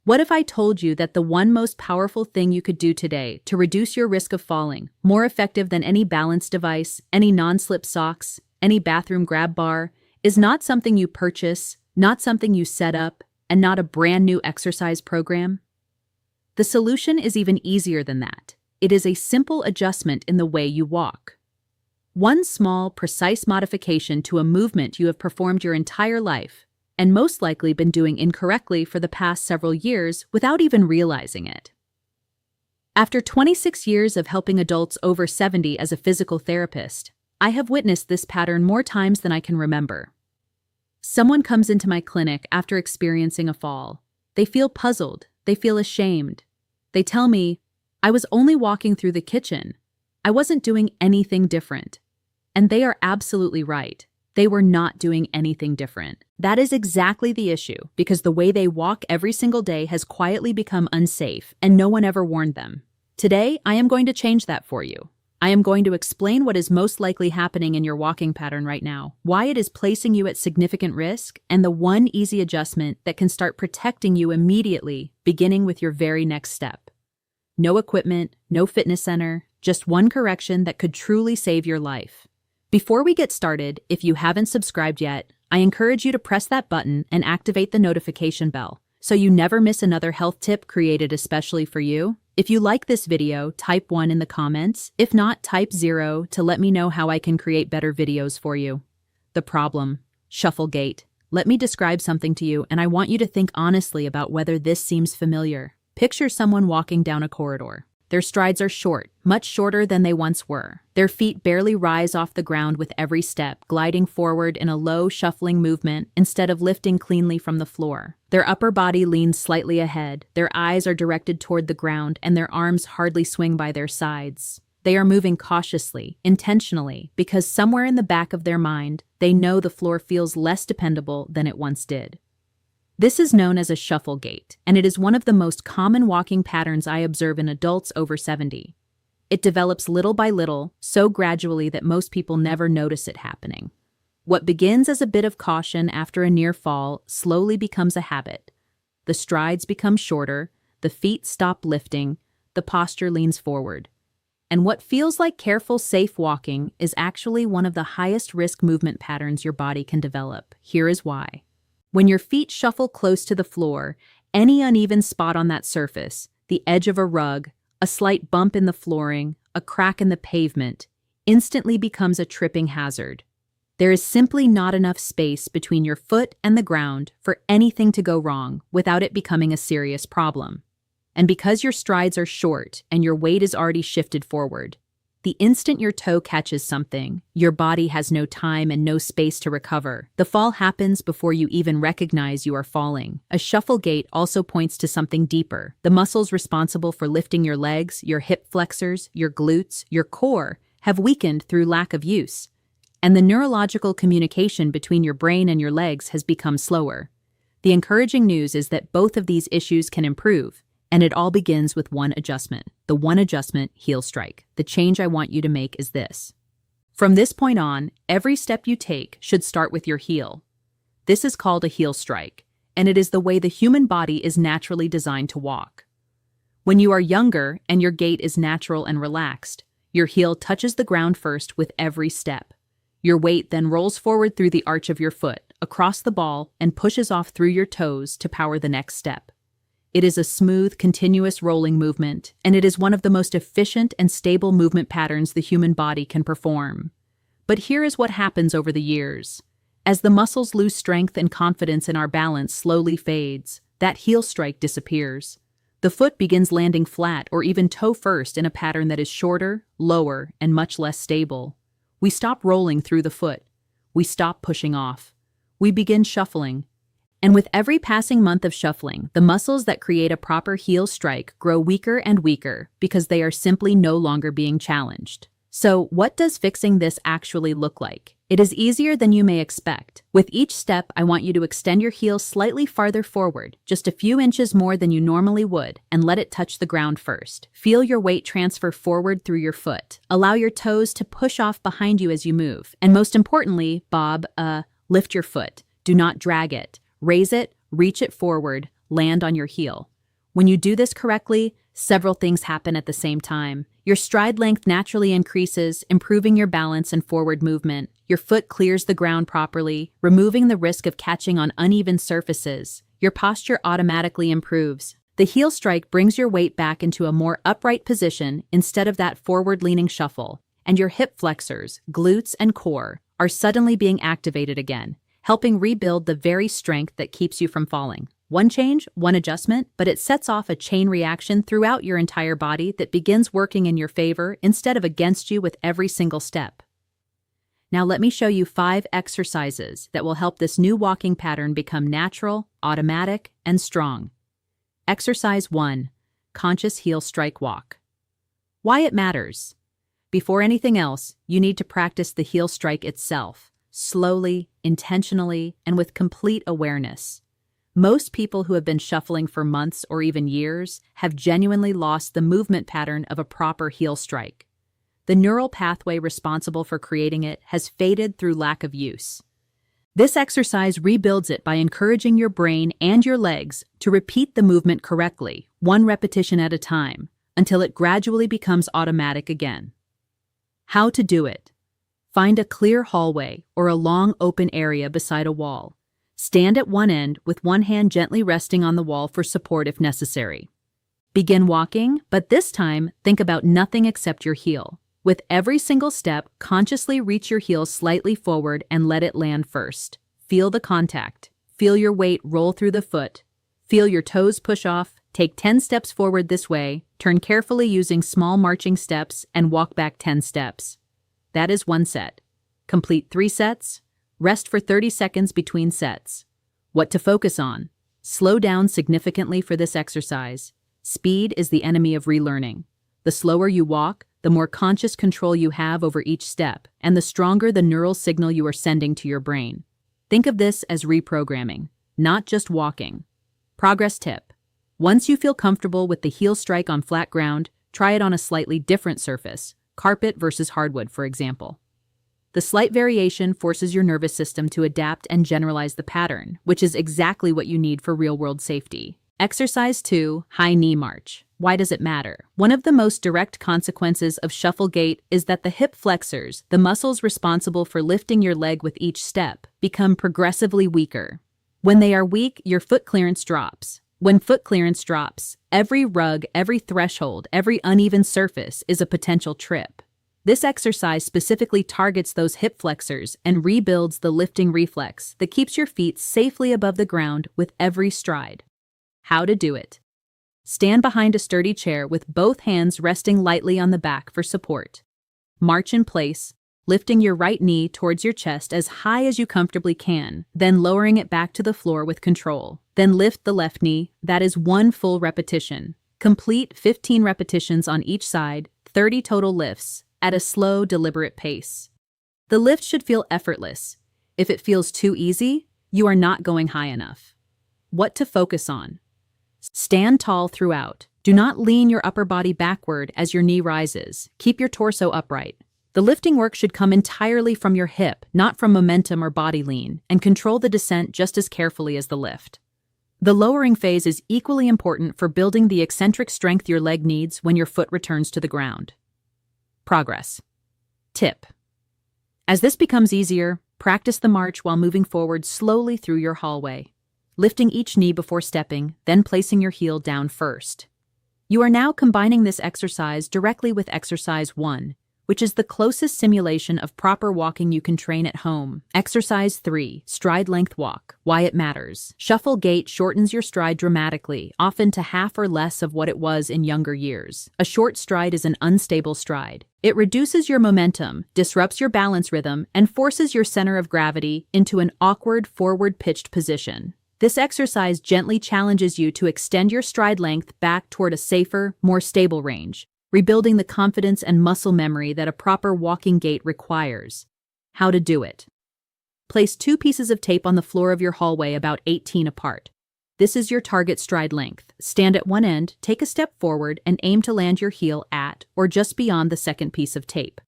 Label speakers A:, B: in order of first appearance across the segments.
A: What if I told you that the one most powerful thing you could do today to reduce your risk of falling, more effective than any balance device, any non-slip socks, any bathroom grab bar, is not something you purchase, not something you set up, and not a brand new exercise program? The solution is even easier than that. It is a simple adjustment in the way you walk. One small, precise modification to a movement you have performed your entire life, and most likely been doing incorrectly for the past several years without even realizing it. After 26 years of helping adults over 70 as a physical therapist, I have witnessed this pattern more times than I can remember. Someone comes into my clinic after experiencing a fall. They feel puzzled. They feel ashamed. They tell me, "I was only walking through the kitchen. I wasn't doing anything different." And they are absolutely right. They were not doing anything different. That is exactly the issue, because the way they walk every single day has quietly become unsafe, and no one ever warned them. Today, I am going to change that for you. I am going to explain what is most likely happening in your walking pattern right now, why it is placing you at significant risk, and the one easy adjustment that can start protecting you immediately, beginning with your very next step. No equipment, no fitness center, just one correction that could truly save your life. Before we get started, if you haven't subscribed yet, I encourage you to press that button and activate the notification bell so you never miss another health tip created especially for you. If you like this video, type 1 in the comments. If not, type 0 to let me know how I can create better videos for you. The problem: shuffle gait. Let me describe something to you, and I want you to think honestly about whether this seems familiar. Picture someone walking down a corridor. Their strides are short, much shorter than they once were. Their feet barely rise off the ground with every step, gliding forward in a low, shuffling movement instead of lifting cleanly from the floor. Their upper body leans slightly ahead, their eyes are directed toward the ground, and their arms hardly swing by their sides. They are moving cautiously, intentionally, because somewhere in the back of their mind, they know the floor feels less dependable than it once did. This is known as a shuffle gait, and it is one of the most common walking patterns I observe in adults over 70. It develops little by little, so gradually that most people never notice it happening. What begins as a bit of caution after a near fall slowly becomes a habit. The strides become shorter, the feet stop lifting, the posture leans forward. And what feels like careful, safe walking is actually one of the highest risk movement patterns your body can develop. Here is why. When your feet shuffle close to the floor, any uneven spot on that surface, the edge of a rug, a slight bump in the flooring, a crack in the pavement, instantly becomes a tripping hazard. There is simply not enough space between your foot and the ground for anything to go wrong without it becoming a serious problem. And because your strides are short and your weight is already shifted forward, the instant your toe catches something, your body has no time and no space to recover. The fall happens before you even recognize you are falling. A shuffle gait also points to something deeper. The muscles responsible for lifting your legs, your hip flexors, your glutes, your core, have weakened through lack of use. And the neurological communication between your brain and your legs has become slower. The encouraging news is that both of these issues can improve. And it all begins with one adjustment. The one adjustment: heel strike. The change I want you to make is this. From this point on, every step you take should start with your heel. This is called a heel strike, and it is the way the human body is naturally designed to walk. When you are younger and your gait is natural and relaxed, your heel touches the ground first with every step. Your weight then rolls forward through the arch of your foot, across the ball, and pushes off through your toes to power the next step. It is a smooth, continuous rolling movement, and it is one of the most efficient and stable movement patterns the human body can perform. But here is what happens over the years. As the muscles lose strength and confidence in our balance slowly fades, that heel strike disappears. The foot begins landing flat or even toe first in a pattern that is shorter, lower, and much less stable. We stop rolling through the foot. We stop pushing off. We begin shuffling. And with every passing month of shuffling, the muscles that create a proper heel strike grow weaker and weaker because they are simply no longer being challenged. So, what does fixing this actually look like? It is easier than you may expect. With each step, I want you to extend your heel slightly farther forward, just a few inches more than you normally would, and let it touch the ground first. Feel your weight transfer forward through your foot. Allow your toes to push off behind you as you move. And most importantly, lift your foot. Do not drag it. Raise it, reach it forward, land on your heel. When you do this correctly, several things happen at the same time. Your stride length naturally increases, improving your balance and forward movement. Your foot clears the ground properly, removing the risk of catching on uneven surfaces. Your posture automatically improves. The heel strike brings your weight back into a more upright position instead of that forward-leaning shuffle, and your hip flexors, glutes, and core are suddenly being activated again, helping rebuild the very strength that keeps you from falling. One change, one adjustment, but it sets off a chain reaction throughout your entire body that begins working in your favor instead of against you with every single step. Now let me show you 5 exercises that will help this new walking pattern become natural, automatic, and strong. Exercise 1. Conscious heel strike walk. Why it matters. Before anything else, you need to practice the heel strike itself, slowly, intentionally, and with complete awareness. Most people who have been shuffling for months or even years have genuinely lost the movement pattern of a proper heel strike. The neural pathway responsible for creating it has faded through lack of use. This exercise rebuilds it by encouraging your brain and your legs to repeat the movement correctly, one repetition at a time, until it gradually becomes automatic again. How to do it. Find a clear hallway or a long open area beside a wall. Stand at one end with one hand gently resting on the wall for support if necessary. Begin walking, but this time think about nothing except your heel. With every single step, consciously reach your heel slightly forward and let it land first. Feel the contact. Feel your weight roll through the foot. Feel your toes push off. Take 10 steps forward this way, turn carefully using small marching steps, and walk back 10 steps. That is one set. Complete 3 sets. Rest for 30 seconds between sets. What to focus on. Slow down significantly for this exercise. Speed is the enemy of relearning. The slower you walk, the more conscious control you have over each step, and the stronger the neural signal you are sending to your brain. Think of this as reprogramming, not just walking. Progress tip. Once you feel comfortable with the heel strike on flat ground, try it on a slightly different surface, carpet versus hardwood, for example. The slight variation forces your nervous system to adapt and generalize the pattern, which is exactly what you need for real-world safety. Exercise 2, high knee march. Why does it matter? One of the most direct consequences of shuffle gait is that the hip flexors, the muscles responsible for lifting your leg with each step, become progressively weaker. When they are weak, your foot clearance drops. When foot clearance drops, every rug, every threshold, every uneven surface is a potential trip. This exercise specifically targets those hip flexors and rebuilds the lifting reflex that keeps your feet safely above the ground with every stride. How to do it. Stand behind a sturdy chair with both hands resting lightly on the back for support. March in place, lifting your right knee towards your chest as high as you comfortably can, then lowering it back to the floor with control. Then lift the left knee. That is one full repetition. Complete 15 repetitions on each side, 30 total lifts, at a slow, deliberate pace. The lift should feel effortless. If it feels too easy, you are not going high enough. What to focus on. Stand tall throughout. Do not lean your upper body backward as your knee rises. Keep your torso upright. The lifting work should come entirely from your hip, not from momentum or body lean, and control the descent just as carefully as the lift. The lowering phase is equally important for building the eccentric strength your leg needs when your foot returns to the ground. Progress. Tip. As this becomes easier, practice the march while moving forward slowly through your hallway, lifting each knee before stepping, then placing your heel down first. You are now combining this exercise directly with exercise 1, which is the closest simulation of proper walking you can train at home. Exercise 3, stride length walk. Why it matters. Shuffle gait shortens your stride dramatically, often to half or less of what it was in younger years. A short stride is an unstable stride. It reduces your momentum, disrupts your balance rhythm, and forces your center of gravity into an awkward forward-pitched position. This exercise gently challenges you to extend your stride length back toward a safer, more stable range, rebuilding the confidence and muscle memory that a proper walking gait requires. How to do it. Place 2 pieces of tape on the floor of your hallway about 18 apart. This is your target stride length. Stand at one end, take a step forward, and aim to land your heel at or just beyond the second piece of tape.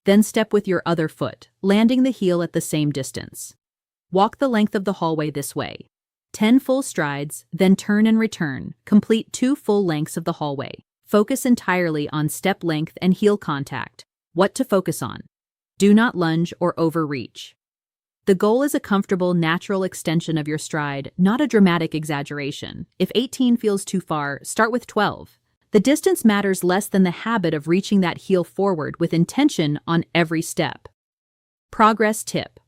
A: Then step with your other foot, landing the heel at the same distance. Walk the length of the hallway this way. 10 full strides, then turn and return. Complete 2 full lengths of the hallway. Focus entirely on step length and heel contact. What to focus on? Do not lunge or overreach. The goal is a comfortable, natural extension of your stride, not a dramatic exaggeration. If 18 feels too far, start with 12. The distance matters less than the habit of reaching that heel forward with intention on every step. Progress tip.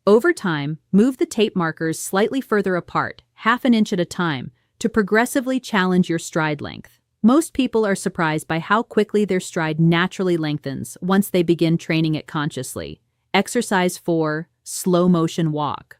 A: Over time, move the tape markers slightly further apart, half an inch at a time, to progressively challenge your stride length. Most people are surprised by how quickly their stride naturally lengthens once they begin training it consciously. Exercise 4. Slow motion walk.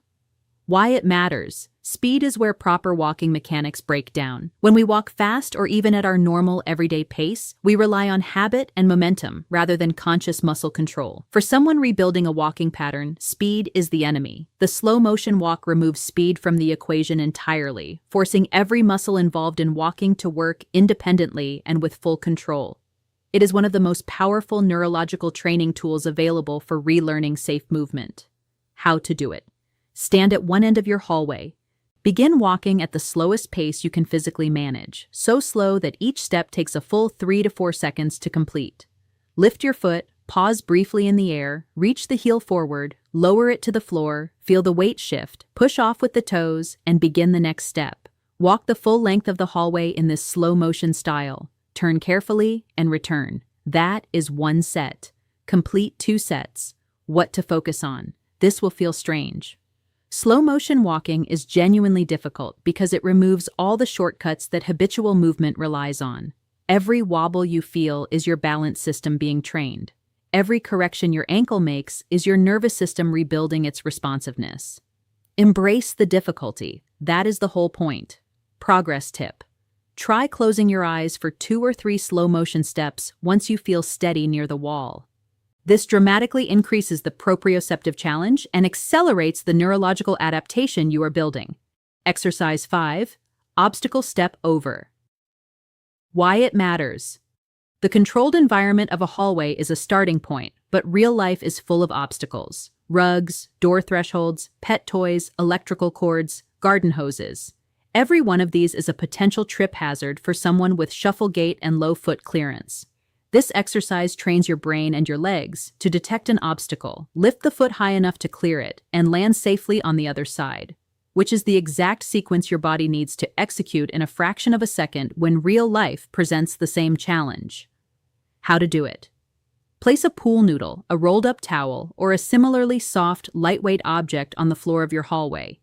A: Why it matters. Speed is where proper walking mechanics break down. When we walk fast or even at our normal everyday pace, we rely on habit and momentum rather than conscious muscle control. For someone rebuilding a walking pattern, speed is the enemy. The slow motion walk removes speed from the equation entirely, forcing every muscle involved in walking to work independently and with full control. It is one of the most powerful neurological training tools available for relearning safe movement. How to do it. Stand at one end of your hallway. Begin walking at the slowest pace you can physically manage, so slow that each step takes a full 3 to 4 seconds to complete. Lift your foot, pause briefly in the air, reach the heel forward, lower it to the floor, feel the weight shift, push off with the toes, and begin the next step. Walk the full length of the hallway in this slow motion style. Turn carefully and return. That is 1 set. Complete 2 sets. What to focus on. This will feel strange. Slow motion walking is genuinely difficult because it removes all the shortcuts that habitual movement relies on. Every wobble you feel is your balance system being trained. Every correction your ankle makes is your nervous system rebuilding its responsiveness. Embrace the difficulty. That is the whole point. Progress tip. Try closing your eyes for 2 or 3 slow motion steps once you feel steady near the wall. This dramatically increases the proprioceptive challenge and accelerates the neurological adaptation you are building. Exercise 5. Obstacle step over. Why it matters. The controlled environment of a hallway is a starting point, but real life is full of obstacles. Rugs, door thresholds, pet toys, electrical cords, garden hoses. Every one of these is a potential trip hazard for someone with shuffle gait and low foot clearance. This exercise trains your brain and your legs to detect an obstacle, lift the foot high enough to clear it, and land safely on the other side, which is the exact sequence your body needs to execute in a fraction of a second when real life presents the same challenge. How to do it. Place a pool noodle, a rolled-up towel, or a similarly soft, lightweight object on the floor of your hallway.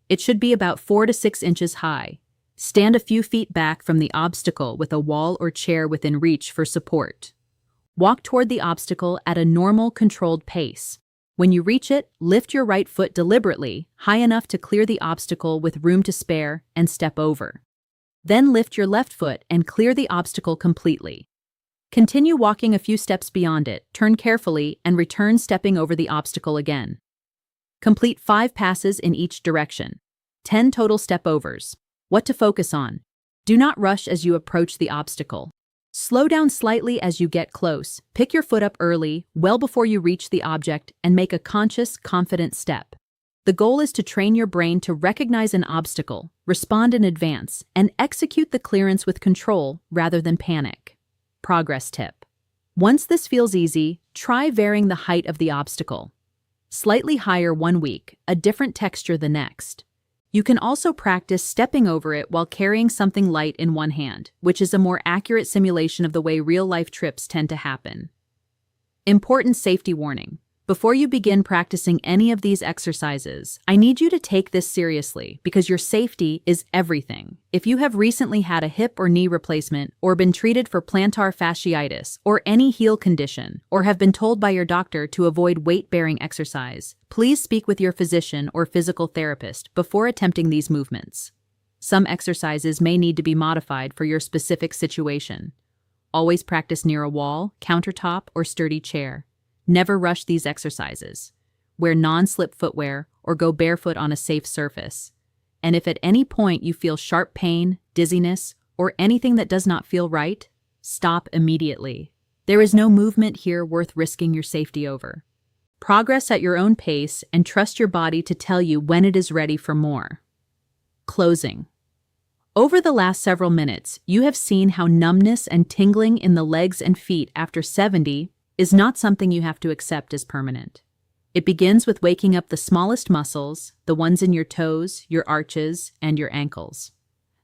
A: It should be about 4 to 6 inches high. Stand a few feet back from the obstacle with a wall or chair within reach for support. Walk toward the obstacle at a normal, controlled pace. When you reach it, lift your right foot deliberately, high enough to clear the obstacle with room to spare, and step over. Then lift your left foot and clear the obstacle completely. Continue walking a few steps beyond it, turn carefully, and return stepping over the obstacle again. Complete 5 passes in each direction. 10 total step-overs. What to focus on. Do not rush as you approach the obstacle. Slow down slightly as you get close. Pick your foot up early, well before you reach the object, and make a conscious, confident step. The goal is to train your brain to recognize an obstacle, respond in advance, and execute the clearance with control rather than panic. Progress tip. Once this feels easy, try varying the height of the obstacle. Slightly higher 1 week, a different texture the next. You can also practice stepping over it while carrying something light in one hand, which is a more accurate simulation of the way real-life trips tend to happen. Important safety warning. Before you begin practicing any of these exercises, I need you to take this seriously because your safety is everything. If you have recently had a hip or knee replacement or been treated for plantar fasciitis or any heel condition or have been told by your doctor to avoid weight-bearing exercise, please speak with your physician or physical therapist before attempting these movements. Some exercises may need to be modified for your specific situation. Always practice near a wall, countertop, or sturdy chair. Never rush these exercises. Wear non-slip footwear or go barefoot on a safe surface. And if at any point you feel sharp pain, dizziness, or anything that does not feel right, stop immediately. There is no movement here worth risking your safety over. Progress at your own pace and trust your body to tell you when it is ready for more. Closing. Over the last several minutes, you have seen how numbness and tingling in the legs and feet after 70 is not something you have to accept as permanent. It begins with waking up the smallest muscles, the ones in your toes, your arches, and your ankles.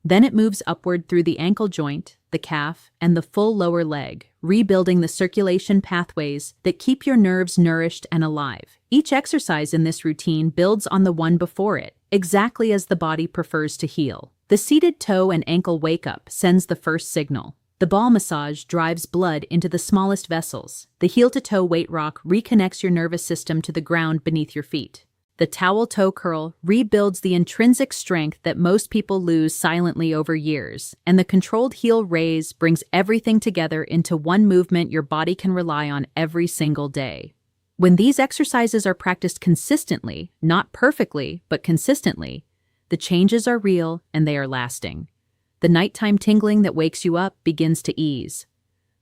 A: Then it moves upward through the ankle joint, the calf, and the full lower leg, rebuilding the circulation pathways that keep your nerves nourished and alive. Each exercise in this routine builds on the one before it, exactly as the body prefers to heal. The seated toe and ankle wake-up sends the first signal. The ball massage drives blood into the smallest vessels. The heel-to-toe weight rock reconnects your nervous system to the ground beneath your feet. The towel toe curl rebuilds the intrinsic strength that most people lose silently over years, and the controlled heel raise brings everything together into one movement your body can rely on every single day. When these exercises are practiced consistently, not perfectly, but consistently, the changes are real and they are lasting. The nighttime tingling that wakes you up begins to ease.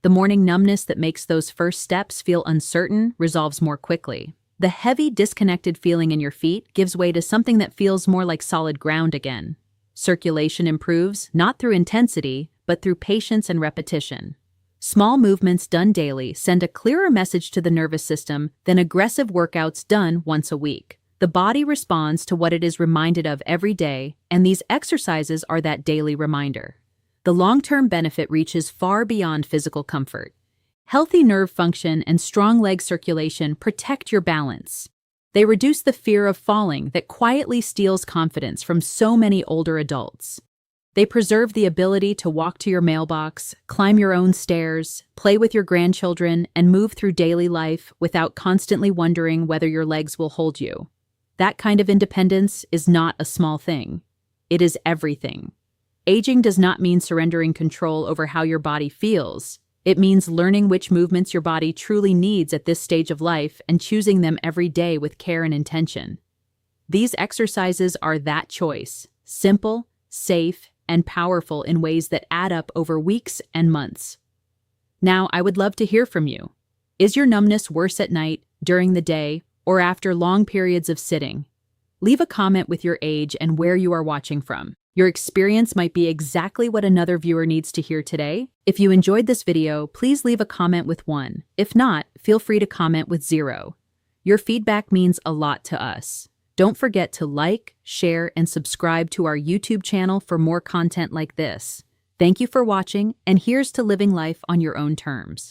A: The morning numbness that makes those first steps feel uncertain resolves more quickly. The heavy, disconnected feeling in your feet gives way to something that feels more like solid ground again. Circulation improves, not through intensity, but through patience and repetition. Small movements done daily send a clearer message to the nervous system than aggressive workouts done once a week. The body responds to what it is reminded of every day, and these exercises are that daily reminder. The long-term benefit reaches far beyond physical comfort. Healthy nerve function and strong leg circulation protect your balance. They reduce the fear of falling that quietly steals confidence from so many older adults. They preserve the ability to walk to your mailbox, climb your own stairs, play with your grandchildren, and move through daily life without constantly wondering whether your legs will hold you. That kind of independence is not a small thing. It is everything. Aging does not mean surrendering control over how your body feels. It means learning which movements your body truly needs at this stage of life and choosing them every day with care and intention. These exercises are that choice, simple, safe, and powerful in ways that add up over weeks and months. Now, I would love to hear from you. Is your numbness worse at night, during the day, or after long periods of sitting? Leave a comment with your age and where you are watching from. Your experience might be exactly what another viewer needs to hear today. If you enjoyed this video, please leave a comment with 1. If not, feel free to comment with 0. Your feedback means a lot to us. Don't forget to like, share, and subscribe to our YouTube channel for more content like this. Thank you for watching, and here's to living life on your own terms.